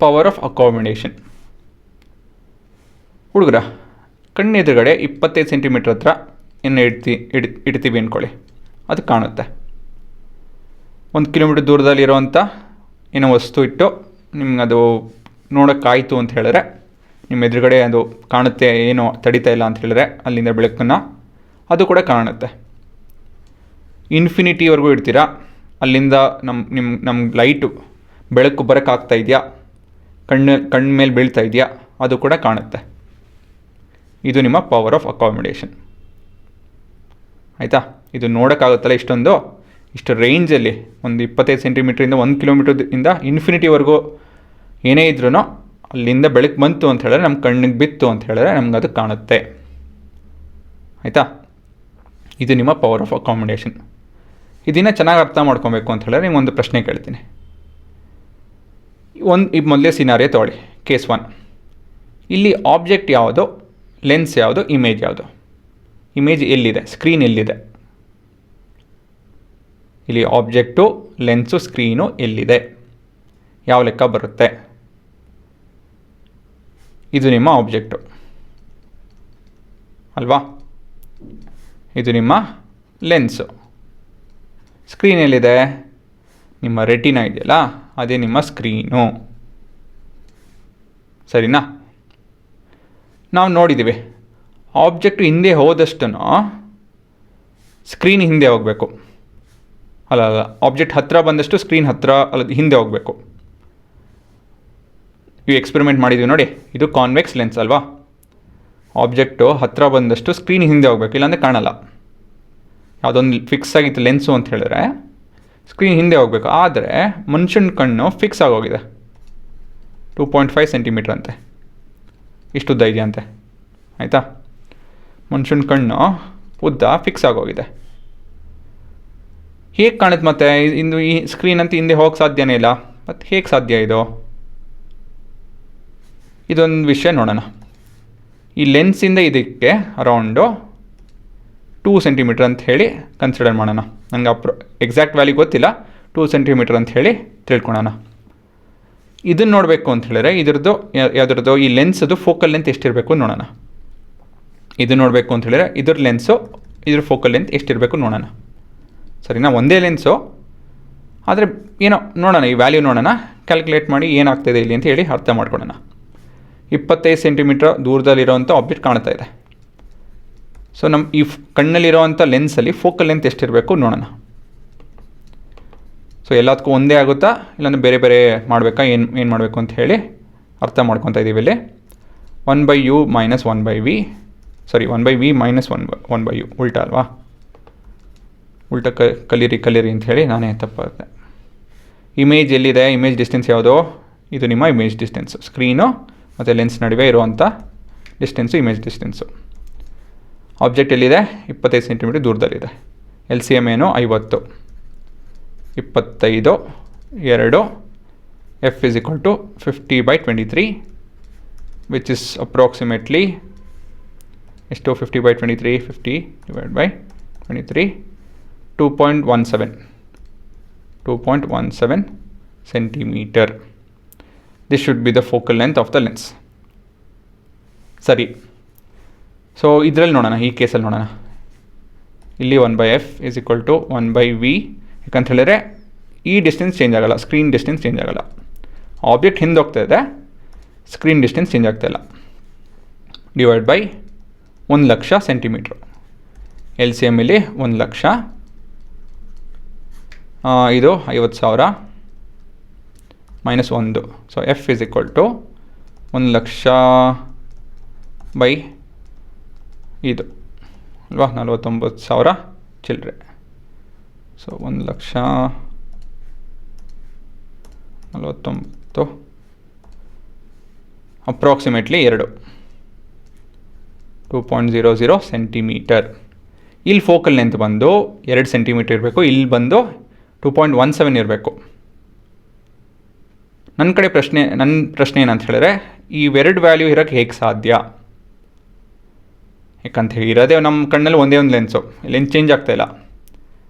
Power of accommodation. ಹುಡುಗರ ಕಣ್ಣು ಎದುರುಗಡೆ 25 ಸೆಂಟಿಮೀಟ್ರ್ ಹತ್ರ ಏನು ಇಡ್ತೀವಿ ಅಂದ್ಕೊಳ್ಳಿ, ಅದು ಕಾಣುತ್ತೆ. 1 ಕಿಲೋಮೀಟ್ರ್ ದೂರದಲ್ಲಿರೋವಂಥ ಏನೋ ವಸ್ತು ಇಟ್ಟು ನಿಮ್ಗೆ ಅದು ನೋಡೋಕ್ಕಾಯಿತು ಅಂತ ಹೇಳಿದ್ರೆ, ನಿಮ್ಮ ಎದುರುಗಡೆ ಅದು ಕಾಣುತ್ತೆ, ಏನೋ ತಡಿತಾ ಇಲ್ಲ ಅಂತ ಹೇಳಿದ್ರೆ ಅಲ್ಲಿಂದ ಬೆಳಕನ್ನು, ಅದು ಕೂಡ ಕಾಣುತ್ತೆ. ಇನ್ಫಿನಿಟಿವರೆಗೂ ಇಡ್ತೀರಾ, ಅಲ್ಲಿಂದ ನಮ್ಮ ಲೈಟು ಬೆಳಕು ಬರೋಕ್ಕಾಗ್ತಾ ಇದೆಯಾ, ಕಣ್ಣ ಮೇಲೆ ಬೀಳ್ತಾ ಇದೆಯಾ, ಅದು ಕೂಡ ಕಾಣುತ್ತೆ. ಇದು ನಿಮ್ಮ ಪವರ್ ಆಫ್ ಅಕಾಮಿಡೇಷನ್. ಆಯಿತಾ? ಇದು ನೋಡೋಕ್ಕಾಗುತ್ತಲ್ಲ ಇಷ್ಟು ರೇಂಜಲ್ಲಿ, ಒಂದು 25 ಸೆಂಟಿಮೀಟ್ರಿಂದ 1 ಕಿಲೋಮೀಟ್ರಿಂದ ಇನ್ಫಿನಿಟಿವರೆಗೂ ಏನೇ ಇದ್ರೂ ಅಲ್ಲಿಂದ ಬೆಳಕು ಬಂತು ಅಂತ ಹೇಳಿದ್ರೆ, ನಮ್ಮ ಕಣ್ಣಿಗೆ ಬಿತ್ತು ಅಂತ ಹೇಳಿದ್ರೆ ನಮ್ಗೆ ಅದು ಕಾಣುತ್ತೆ. ಆಯಿತಾ? ಇದು ನಿಮ್ಮ ಪವರ್ ಆಫ್ ಅಕಾಮಿಡೇಷನ್. ಇದನ್ನು ಚೆನ್ನಾಗಿ ಅರ್ಥ ಮಾಡ್ಕೊಬೇಕು ಅಂತ ಹೇಳಿದ್ರೆ ನಿಮ್ಗೆ ಒಂದು ಪ್ರಶ್ನೆ ಕೇಳ್ತೀನಿ. ಈಗ ಮೊದಲೇ ಸಿನಾರಿಯೋ ತೊಗೊಳ್ಳಿ, ಕೇಸ್ 1. ಇಲ್ಲಿ ಆಬ್ಜೆಕ್ಟ್ ಯಾವುದು, ಲೆನ್ಸ್ ಯಾವುದು, ಇಮೇಜ್ ಯಾವುದು? ಇಮೇಜ್ ಎಲ್ಲಿದೆ, ಸ್ಕ್ರೀನ್ ಎಲ್ಲಿದೆ? ಇಲ್ಲಿ ಆಬ್ಜೆಕ್ಟು, ಲೆನ್ಸು, ಸ್ಕ್ರೀನು ಎಲ್ಲಿದೆ? ಯಾವ ಲೆಕ್ಕ ಬರುತ್ತೆ? ಇದು ನಿಮ್ಮ ಆಬ್ಜೆಕ್ಟು ಅಲ್ವಾ? ಇದು ನಿಮ್ಮ ಲೆನ್ಸು. ಸ್ಕ್ರೀನ್ ಎಲ್ಲಿದೆ? ನಿಮ್ಮ ರೆಟಿನಾ ಇದೆಯಲ್ಲ, ಅದೇ ನಿಮ್ಮ ಸ್ಕ್ರೀನು. ಸರಿನಾ? ನಾವು ನೋಡಿದ್ದೀವಿ, ಆಬ್ಜೆಕ್ಟ್ ಹಿಂದೆ ಹೋದಷ್ಟು ಸ್ಕ್ರೀನ್ ಹಿಂದೆ ಹೋಗಬೇಕು. ಅಲ್ಲ, ಆಬ್ಜೆಕ್ಟ್ ಹತ್ತಿರ ಬಂದಷ್ಟು ಸ್ಕ್ರೀನ್ ಹಿಂದೆ ಹೋಗಬೇಕು. ಇವು ಎಕ್ಸ್ಪೆರಿಮೆಂಟ್ ಮಾಡಿದ್ದೀವಿ ನೋಡಿ, ಇದು ಕಾನ್ವೆಕ್ಸ್ ಲೆನ್ಸ್ ಅಲ್ವಾ? ಆಬ್ಜೆಕ್ಟು ಹತ್ತಿರ ಬಂದಷ್ಟು ಸ್ಕ್ರೀನ್ ಹಿಂದೆ ಹೋಗಬೇಕು, ಇಲ್ಲಾಂದರೆ ಕಾಣಲ್ಲ. ಯಾವುದೊಂದು ಫಿಕ್ಸ್ ಆಗಿತ್ತು ಲೆನ್ಸು ಅಂತ ಹೇಳಿದ್ರೆ ಸ್ಕ್ರೀನ್ ಹಿಂದೆ ಹೋಗಬೇಕು. ಆದರೆ ಮನುಷ್ಯನ ಕಣ್ಣು ಫಿಕ್ಸ್ ಆಗೋಗಿದೆ, 2.5 ಸೆಂಟಿಮೀಟ್ರ್ ಅಂತೆ, ಇಷ್ಟುದ್ದ ಇದೆಯಂತೆ. ಆಯಿತಾ? ಮನುಷ್ಯನ ಕಣ್ಣು ಉದ್ದ ಫಿಕ್ಸ್ ಆಗೋಗಿದೆ. ಹೇಗೆ ಕಾಣುತ್ತೆ ಮತ್ತೆ? ಇಂದು ಈ ಸ್ಕ್ರೀನ್ ಅಂತ ಹಿಂದೆ ಹೋಗಕ್ಕೆ ಸಾಧ್ಯನೇ ಇಲ್ಲ, ಮತ್ತು ಹೇಗೆ ಸಾಧ್ಯ ಇದು? ಇದೊಂದು ವಿಷಯ ನೋಡೋಣ. ಈ ಲೆನ್ಸಿಂದ ಇದಕ್ಕೆ ಅರೌಂಡು 2 ಸೆಂಟಿಮೀಟ್ರ್ ಅಂತ ಹೇಳಿ ಕನ್ಸಿಡರ್ ಮಾಡೋಣ. ನನಗೆ ಎಕ್ಸಾಕ್ಟ್ ವ್ಯಾಲ್ಯೂ ಗೊತ್ತಿಲ್ಲ, 2 ಸೆಂಟಿಮೀಟ್ರ್ ಅಂತ ಹೇಳಿ ತಿಳ್ಕೊಳೋಣ. ಇದನ್ನು ನೋಡಬೇಕು ಅಂತ ಹೇಳಿದ್ರೆ ಯಾವುದ್ರದ್ದು ಈ ಲೆನ್ಸದು ಫೋಕಲ್ ಲೆಂತ್ ಎಷ್ಟಿರಬೇಕು ನೋಡೋಣ. ಇದು ನೋಡಬೇಕು ಅಂತ ಹೇಳಿದ್ರೆ ಇದ್ರ ಲೆನ್ಸು, ಇದ್ರ ಫೋಕಲ್ ಲೆಂತ್ ಎಷ್ಟಿರಬೇಕು ನೋಡೋಣ. ಸರಿನಾ? ಒಂದೇ ಲೆನ್ಸು, ಆದರೆ ಏನೋ ನೋಡೋಣ, ಈ ವ್ಯಾಲ್ಯೂ ನೋಡೋಣ, ಕ್ಯಾಲ್ಕುಲೇಟ್ ಮಾಡಿ ಏನಾಗ್ತಾಯಿದೆ ಇಲ್ಲಿ ಅಂತ ಹೇಳಿ ಅರ್ಥ ಮಾಡ್ಕೊಳ್ಳೋಣ. 25 ಸೆಂಟಿಮೀಟ್ರ್ ದೂರದಲ್ಲಿರೋವಂಥ ಆಬ್ಜೆಕ್ಟ್ ಕಾಣ್ತಾ ಇದೆ. ಸೊ ನಮ್ಮ ಈ ಕಣ್ಣಲ್ಲಿರೋವಂಥ ಲೆನ್ಸಲ್ಲಿ ಫೋಕಲ್ ಲೆಂತ್ ಎಷ್ಟಿರಬೇಕು ನೋಡೋಣ. ಸೊ ಎಲ್ಲದಕ್ಕೂ ಒಂದೇ ಆಗುತ್ತಾ, ಇಲ್ಲಾಂದರೆ ಬೇರೆ ಬೇರೆ ಮಾಡಬೇಕಾ, ಏನು ಮಾಡಬೇಕು ಅಂತ ಹೇಳಿ ಅರ್ಥ ಮಾಡ್ಕೊತಾ ಇದ್ದೀವಿ. ಇಲ್ಲಿ 1/u - 1/v, ಸಾರಿ 1/v - 1/u, ಉಲ್ಟಾ ಅಲ್ವಾ? ಉಲ್ಟಾ ಕಲೀರಿ ಅಂತ ಹೇಳಿ ನಾನೇ ತಪ್ಪಾಗುತ್ತೆ. ಇಮೇಜ್ ಎಲ್ಲಿದೆ? ಇಮೇಜ್ ಡಿಸ್ಟೆನ್ಸ್ ಯಾವುದು? ಇದು ನಿಮ್ಮ ಇಮೇಜ್ ಡಿಸ್ಟೆನ್ಸು. ಸ್ಕ್ರೀನು ಮತ್ತು ಲೆನ್ಸ್ ನಡುವೆ ಇರುವಂಥ ಡಿಸ್ಟೆನ್ಸು ಇಮೇಜ್ ಡಿಸ್ಟೆನ್ಸು. ಆಬ್ಜೆಕ್ಟ್ ಎಲ್ಲಿದೆ? 25 ಸೆಂಟಿಮೀಟ್ರ್ ದೂರದಲ್ಲಿದೆ. LCM ಏನು? 50. 25 2 F is equal to 50/23, which is approximately ಎಷ್ಟು? 50/23, 50 divided by 23, 2.17 centimeter. This should be the focal length of the lens. ಸರಿ. ಸೊ ಇದರಲ್ಲಿ ನೋಡೋಣ, ಈ ಕೇಸಲ್ಲಿ ನೋಡೋಣ. ಇಲ್ಲಿ 1/f is equal to 1/v, ಯಾಕಂತ ಹೇಳಿದ್ರೆ ಈ ಡಿಸ್ಟೆನ್ಸ್ ಚೇಂಜ್ ಆಗೋಲ್ಲ, ಸ್ಕ್ರೀನ್ ಡಿಸ್ಟೆನ್ಸ್ ಚೇಂಜ್ ಆಗೋಲ್ಲ. ಆಬ್ಜೆಕ್ಟ್ ಹಿಂದೆ ಹೋಗ್ತಾ ಇದೆ, ಸ್ಕ್ರೀನ್ ಡಿಸ್ಟೆನ್ಸ್ ಚೇಂಜ್ ಆಗ್ತಾಯಿಲ್ಲ. Divide by 1,00,000 centimetre. LCM ಇಲ್ಲಿ 1,00,000, ಇದು 50,000 -1. So F is equal to 1,00,000 by ಇದು ಅಲ್ವಾ, 49,000 ಚಿಲ್ಲರೆ. So 1,49,000 approximately 2.00 centimetre. ಇಲ್ಲಿ ಫೋಕಲ್ ಲೆಂತ್ ಬಂದು 2 ಸೆಂಟಿಮೀಟರ್ ಇರಬೇಕು, ಇಲ್ಲಿ ಬಂದು 2.17 ಇರಬೇಕು. ನನ್ನ ಪ್ರಶ್ನೆ ಏನಂತ ಹೇಳಿದ್ರೆ, ಇವೆರಡು ವ್ಯಾಲ್ಯೂ ಇರೋಕ್ಕೆ ಹೇಗೆ ಸಾಧ್ಯ? ಯಾಕಂತ ಹೇಳಿ ಇರೋದೇ ನಮ್ಮ ಕಣ್ಣಲ್ಲಿ ಒಂದೇ ಒಂದು ಲೆನ್ಸು, ಲೆನ್ಸ್ ಚೇಂಜ್ ಆಗ್ತಾಯಿಲ್ಲ.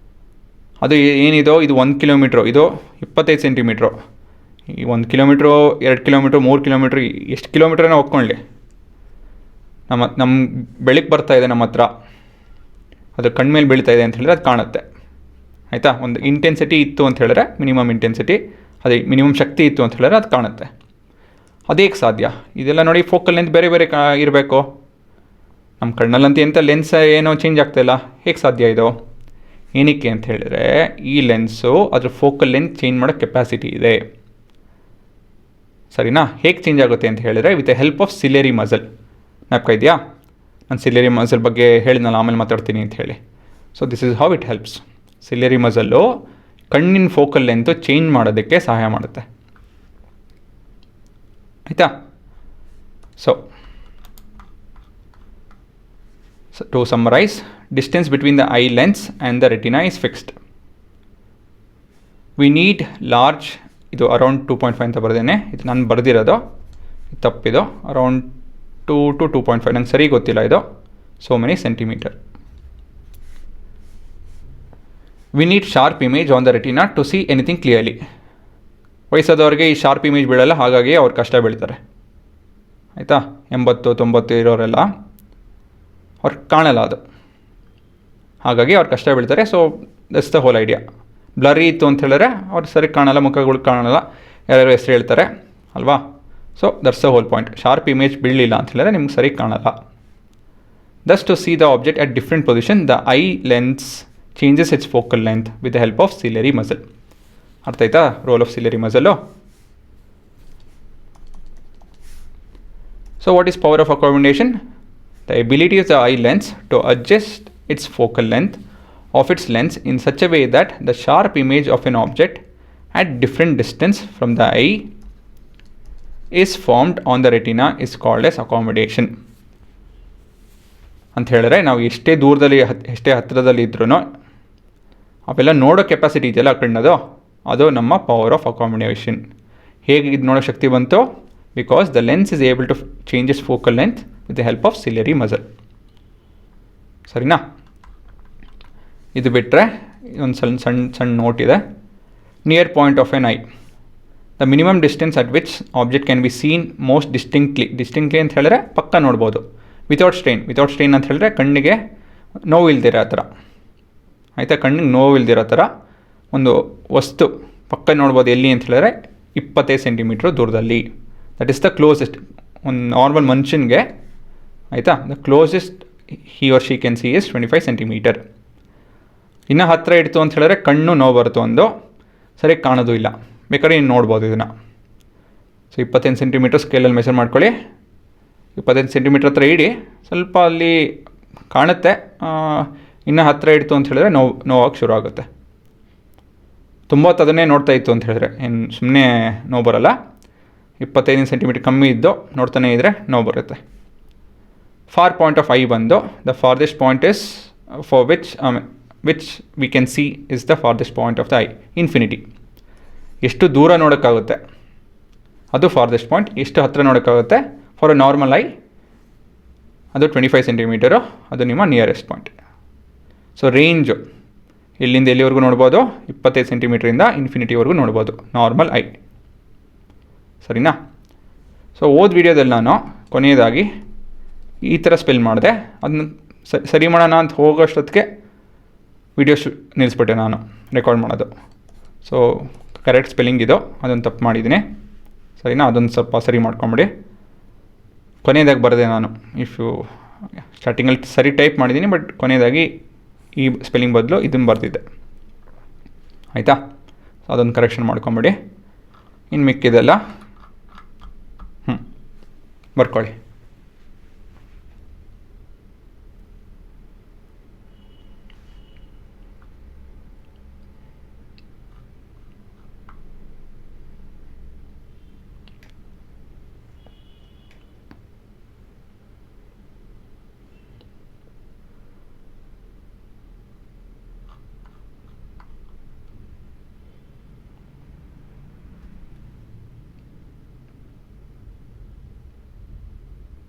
ಅದು ಏನಿದೋ ಇದು 1 ಕಿಲೋಮೀಟ್ರು, ಇದು 25 ಸೆಂಟಿಮೀಟ್ರು. ಈ 1 ಕಿಲೋಮೀಟ್ರು 2 ಕಿಲೋಮೀಟ್ರು 3 ಕಿಲೋಮೀಟ್ರ್ ಎಷ್ಟು ಕಿಲೋಮೀಟ್ರನ್ನ ಹೋಗ್ಕೊಳ್ಳಿ, ನಮ್ಮ ಬೆಳಕು ಬರ್ತಾ ಇದೆ ನಮ್ಮ ಹತ್ರ, ಅದು ಕಣ್ಮೇಲೆ ಬೀಳ್ತಾ ಇದೆ ಅಂತ ಹೇಳಿದ್ರೆ ಅದು ಕಾಣುತ್ತೆ. ಆಯಿತಾ? ಒಂದು ಇಂಟೆನ್ಸಿಟಿ ಇತ್ತು ಅಂತ ಹೇಳಿದ್ರೆ, ಮಿನಿಮಮ್ ಇಂಟೆನ್ಸಿಟಿ, ಅದೇ ಮಿನಿಮಮ್ ಶಕ್ತಿ ಇತ್ತು ಅಂತ ಹೇಳಿದ್ರೆ ಅದು ಕಾಣುತ್ತೆ. ಅದೇಗೆ ಸಾಧ್ಯ? ಇದೆಲ್ಲ ನೋಡಿ, ಫೋಕಲ್ ಲೆಂತ್ ಬೇರೆ ಬೇರೆ ಇರಬೇಕು. ನಮ್ಮ ಕಣ್ಣಲ್ಲಂತೂ ಎಂಥ ಲೆನ್ಸ್ ಏನೋ ಚೇಂಜ್ ಆಗ್ತಾಯಿಲ್ಲ, ಹೇಗೆ ಸಾಧ್ಯ ಇದು? ಏನಕ್ಕೆ ಅಂತ ಹೇಳಿದ್ರೆ, ಈ ಲೆನ್ಸು ಅದ್ರ ಫೋಕಲ್ ಲೆಂತ್ ಚೇಂಜ್ ಮಾಡೋ ಕೆಪಾಸಿಟಿ ಇದೆ. ಸರಿನಾ? ಹೇಗೆ ಚೇಂಜ್ ಆಗುತ್ತೆ ಅಂತ ಹೇಳಿದ್ರೆ, with the help of ciliary muscle. ಜ್ಞಾಪಕ ಇದೆಯಾ? ನಾನು ಸಿಲಿಯರಿ ಮಸಲ್ ಬಗ್ಗೆ ಹೇಳಿದ್ನಲ್ಲ, ಆಮೇಲೆ ಮಾತಾಡ್ತೀನಿ ಅಂತ ಹೇಳಿ. So this is how it helps. Ciliary muscle ಕಣ್ಣಿನ ಫೋಕಲ್ ಲೆಂತು ಚೇಂಜ್ ಮಾಡೋದಕ್ಕೆ ಸಹಾಯ ಮಾಡುತ್ತೆ. ಆಯಿತಾ? So to summarise, distance between the eye lens and the retina is fixed. We need large, ಇದು ಅರೌಂಡ್ 2.5 ಅಂತ ಬರ್ದೇನೆ, ಇದು ನಾನು ಬರೆದಿರೋದು, ತಪ್ಪಿದು. ಅರೌಂಡ್ 2 to 2.5, ನಂಗೆ ಸರಿ ಗೊತ್ತಿಲ್ಲ ಇದು. So many centimetre. We need sharp image on the retina to see anything clearly. ವಯಸ್ಸಾದವ್ರಿಗೆ ಈ ಶಾರ್ಪ್ ಇಮೇಜ್ ಬೀಳಲ್ಲ, ಹಾಗಾಗಿ ಅವ್ರು ಕಷ್ಟ ಬೀಳ್ತಾರೆ. ಆಯಿತಾ? 80-90 ಇರೋರೆಲ್ಲ ಅವ್ರಿಗೆ ಕಾಣಲ್ಲ ಅದು, ಹಾಗಾಗಿ ಅವ್ರು ಕಷ್ಟ ಬೀಳ್ತಾರೆ. So that's the whole idea. Blurry ಇತ್ತು ಅಂತ ಹೇಳಿದ್ರೆ ಅವ್ರು ಸರಿ ಕಾಣಲ್ಲ, ಮುಖಗಳು ಕಾಣಲ್ಲ, ಯಾರ್ಯಾರು ಹೆಸರು ಹೇಳ್ತಾರೆ ಅಲ್ವಾ? So that's the whole point. Sharp image ಬೀಳಲಿಲ್ಲ ಅಂತ ಹೇಳಿದ್ರೆ ನಿಮ್ಗೆ ಸರಿ ಕಾಣಲ್ಲ. Thus to see the object at different position, the eye lens changes its focal length with the help of ciliary muscle. ಅರ್ಥ ಆಯ್ತಾ? Role of ciliary muscle. So what is power of accommodation? The ability of the eye lens to adjust its focal length of its lens in such a way that the sharp image of an object at different distance from the eye is formed on the retina is called as accommodation. ಅಂತ ಹೇಳಿದ್ರೆ ನಾವು ಎಷ್ಟೇ ದೂರದಲ್ಲಿ ಎಷ್ಟೇ ಹತ್ತಿರದಲ್ಲಿ ಇದ್ರೂ ಅವೆಲ್ಲ ನೋಡೋ ಕೆಪಾಸಿಟಿ ಇದೆಯಲ್ಲ ಕಣ್ಣದು, ಅದು ನಮ್ಮ ಪವರ್ ಆಫ್ ಅಕಾಮಿಡೇಷನ್. ಹೇಗೆ ಇದು ನೋಡೋ ಶಕ್ತಿ ಬಂತು? Because the lens is able to changes focal length with the help of ciliary muscle. ಸರಿನಾ? ಇದು ಬಿಟ್ಟರೆ ಒಂದು ಸಣ್ಣ ನೋಟ್ ಇದೆ. Near point of an eye, the minimum distance at which object can be seen most distinctly ಅಂತ ಹೇಳಿದ್ರೆ ಪಕ್ಕ ನೋಡ್ಬೋದು. ವಿತೌಟ್ ಸ್ಟ್ರೈನ್ ಅಂತ ಹೇಳಿದ್ರೆ ಕಣ್ಣಿಗೆ ನೋವು ಇಲ್ದಿರೋ ಆ ಥರ. ಆಯಿತಾ? ಕಣ್ಣಿಗೆ ನೋವು ಇಲ್ದಿರೋ ಥರ ಒಂದು ವಸ್ತು ಪಕ್ಕ ನೋಡ್ಬೋದು. ಎಲ್ಲಿ ಅಂತ ಹೇಳಿದ್ರೆ 25 ಸೆಂಟಿಮೀಟ್ರ್ ದೂರದಲ್ಲಿ. That is the closest. ಒಂದು ನಾರ್ಮಲ್ ಮನುಷ್ಯನಿಗೆ, ಆಯಿತಾ, the closest he or she can see is 25 centimetre. ಇನ್ನೂ ಹತ್ತಿರ ಇಡ್ತು ಅಂತ ಹೇಳಿದ್ರೆ ಕಣ್ಣು ನೋವು ಬರುತ್ತೆ, ಒಂದು ಸರಿ ಕಾಣೋದು ಇಲ್ಲ. ಬೇಕಾದ್ರೆ ಇನ್ನು ನೋಡ್ಬೋದು ಇದನ್ನು. ಸೊ 25 ಸೆಂಟಿಮೀಟರ್ ಸ್ಕೇಲಲ್ಲಿ ಮೆಷರ್ ಮಾಡ್ಕೊಳ್ಳಿ. 25 ಸೆಂಟಿಮೀಟ್ರ್ ಹತ್ರ ಇಡಿ, ಸ್ವಲ್ಪ ಅಲ್ಲಿ ಕಾಣುತ್ತೆ. ಇನ್ನೂ ಹತ್ತಿರ ಇಡ್ತು ಅಂತ ಹೇಳಿದ್ರೆ ನೋವಾಗಿ ಶುರು ಆಗುತ್ತೆ. ತುಂಬ ಅದನ್ನೇ ನೋಡ್ತಾ ಇತ್ತು ಅಂತ ಹೇಳಿದ್ರೆ ಏನು ಸುಮ್ಮನೆ ನೋವು ಬರೋಲ್ಲ. 25 ಸೆಂಟಿಮೀಟ್ರ್ ಕಮ್ಮಿ ಇದ್ದು ನೋಡ್ತಾನೆ ಇದ್ದರೆ ನೋವು ಬರುತ್ತೆ. ಫಾರ್ ಪಾಯಿಂಟ್ ಆಫ್ ಐ ಬಂದು, the farthest point is for which we can see is the farthest point of the I, infinity. ಎಷ್ಟು ದೂರ ನೋಡೋಕ್ಕಾಗುತ್ತೆ ಅದು ಫಾರ್ದೆಸ್ಟ್ ಪಾಯಿಂಟ್. ಎಷ್ಟು ಹತ್ತಿರ ನೋಡೋಕ್ಕಾಗುತ್ತೆ ಫಾರ್ ಅ ನಾರ್ಮಲ್ ಐ ಅದು 25 ಸೆಂಟಿಮೀಟರು, ಅದು ನಿಮ್ಮ ನಿಯರೆಸ್ಟ್ ಪಾಯಿಂಟ್. ಸೊ ರೇಂಜು ಎಲ್ಲಿಂದ ಎಲ್ಲಿವರೆಗೂ ನೋಡ್ಬೋದು? 25 ಸೆಂಟಿಮೀಟ್ರಿಂದ ಇನ್ಫಿನಿಟಿವರೆಗೂ ನೋಡ್ಬೋದು ನಾರ್ಮಲ್ ಐ. ಸರಿನಾ? ಸೊ ವಿಡಿಯೋದಲ್ಲಿ ನಾನು ಕೊನೆಯದಾಗಿ ಈ ಥರ ಸ್ಪೆಲ್ ಮಾಡಿದೆ. ಅದನ್ನ ಸರಿ ಮಾಡೋಣ ಅಂತ ಹೋಗೋಷ್ಟೊತ್ತಿಗೆ ವಿಡಿಯೋ ನಿಲ್ಲಿಸ್ಬಿಟ್ಟೆ ನಾನು ರೆಕಾರ್ಡ್ ಮಾಡೋದು. ಸೊ ಕರೆಕ್ಟ್ ಸ್ಪೆಲ್ಲಿಂಗ್ ಇದು, ಅದನ್ನು ತಪ್ಪು ಮಾಡಿದ್ದೀನಿ. ಸರಿನಾ? ಅದೊಂದು ಸ್ವಲ್ಪ ಸರಿ ಮಾಡ್ಕೊಂಬಿಡಿ. ಕೊನೆಯದಾಗಿ ಬರೆದೆ ನಾನು. ಸ್ಟಾರ್ಟಿಂಗಲ್ಲಿ ಸರಿ ಟೈಪ್ ಮಾಡಿದ್ದೀನಿ, ಬಟ್ ಕೊನೆಯದಾಗಿ ಈ ಸ್ಪೆಲ್ಲಿಂಗ್ ಬದಲು ಇದನ್ನು ಬರ್ತಿದ್ದೆ. ಆಯಿತಾ? ಸೊ ಅದೊಂದು ಕರೆಕ್ಷನ್ ಮಾಡ್ಕೊಂಬಿಡಿ. ಇನ್ನು ಮಿಕ್ಕಿದೆಲ್ಲ ಬರ್ಕೊಳ್ಳಿ.